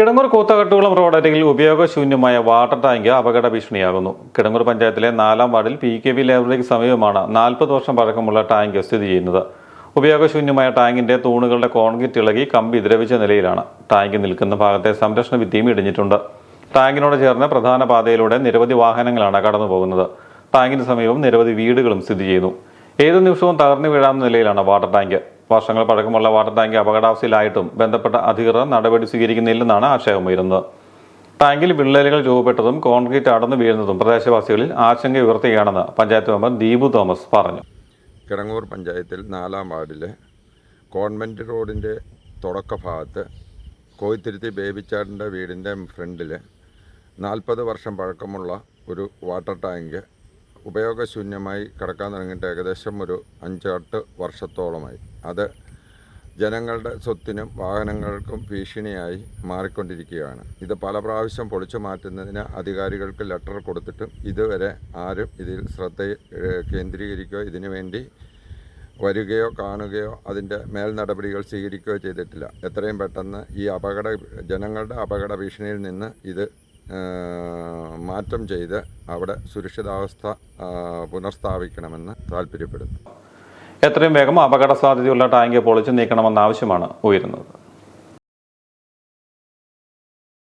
കിടങ്ങൂർ കൂത്തകട്ടുകുളം റോഡരികിൽ ഉപയോഗശൂന്യമായ water tank അപകട ഭീഷണിയാകുന്നു. കിടങ്ങൂർ പഞ്ചായത്തിലെ 4-ാം വാർഡിൽ PKB ലൈബ്രറിക്ക് സമീപമാണ് 40 വർഷം പഴക്കമുള്ള ടാങ്ക് സ്ഥിതി ചെയ്യുന്നത്. ഉപയോഗശൂന്യമായ ടാങ്കിന്റെ തൂണുകളുടെ കോൺക്രീറ്റ് ഇളകി കമ്പി ദ്രവിച്ച നിലയിലാണ്. ടാങ്ക് നിൽക്കുന്ന ഭാഗത്തെ സംരക്ഷണ ഭിത്തിയും ഇടിഞ്ഞിട്ടുണ്ട്. ടാങ്കിനോട് ചേർന്ന് പ്രധാന പാതയിലൂടെ നിരവധി വാഹനങ്ങളാണ് കടന്നുപോകുന്നത്. ടാങ്കിന് സമീപം നിരവധി വീടുകളും സ്ഥിതി ചെയ്യുന്നു. ഏതു നിമിഷവും തകർന്നു വീഴാവുന്ന നിലയിലാണ് വാട്ടർ ടാങ്ക്. വർഷങ്ങൾ പഴക്കമുള്ള വാട്ടർ ടാങ്ക് അപകടാവസ്ഥയിലായിട്ടും ബന്ധപ്പെട്ട അധികൃതർ നടപടി സ്വീകരിക്കുന്നില്ലെന്നാണ് ആക്ഷേപമുയരുന്നത്. ടാങ്കിൽ വിള്ളലുകൾ രൂപപ്പെട്ടതും കോൺക്രീറ്റ് അടർന്നു വീഴുന്നതും പ്രദേശവാസികളിൽ ആശങ്ക ഉയർത്തുകയാണെന്ന് പഞ്ചായത്ത് മെമ്പർ ദീപു തോമസ് പറഞ്ഞു. കിടങ്ങൂർ പഞ്ചായത്തിൽ 4-ാം വാർഡിലെ കോൺവെന്റ് റോഡിൻ്റെ തുടക്ക ഭാഗത്ത് കോയിത്തിരുത്തി ബേബിച്ചാടിൻ്റെ വീടിൻ്റെ ഫ്രണ്ടിൽ 40 വർഷം പഴക്കമുള്ള ഒരു വാട്ടർ ടാങ്ക് ഉപയോഗശൂന്യമായി കിടക്കാൻ തുടങ്ങിയിട്ട് ഏകദേശം ഒരു 5-8 വർഷത്തോളമായി. അത് ജനങ്ങളുടെ സ്വത്തിനും വാഹനങ്ങൾക്കും ഭീഷണിയായി മാറിക്കൊണ്ടിരിക്കുകയാണ്. ഇത് പല പ്രാവശ്യം പൊളിച്ചു മാറ്റുന്നതിന് അധികാരികൾക്ക് ലെറ്റർ കൊടുത്തിട്ടും ഇതുവരെ ആരും ഇതിൽ ശ്രദ്ധ കേന്ദ്രീകരിക്കുകയോ ഇതിനു വേണ്ടി വരികയോ കാണുകയോ അതിൻ്റെ മേൽ നടപടികൾ സ്വീകരിക്കുകയോ ചെയ്തിട്ടില്ല. എത്രയും പെട്ടെന്ന് ഈ ജനങ്ങളുടെ അപകട ഭീഷണിയിൽ നിന്ന് ഇത് മാറ്റം ചെയ്ത് അവിടെ സുരക്ഷിതാവസ്ഥ പുനഃസ്ഥാപിക്കണമെന്ന് താല്പര്യപ്പെടുന്നു. എത്രയും വേഗം അപകട സാധ്യതയുള്ള ടാങ്ക് പൊളിച്ചു നീക്കണമെന്ന ആവശ്യമാണ് ഉയരുന്നത്.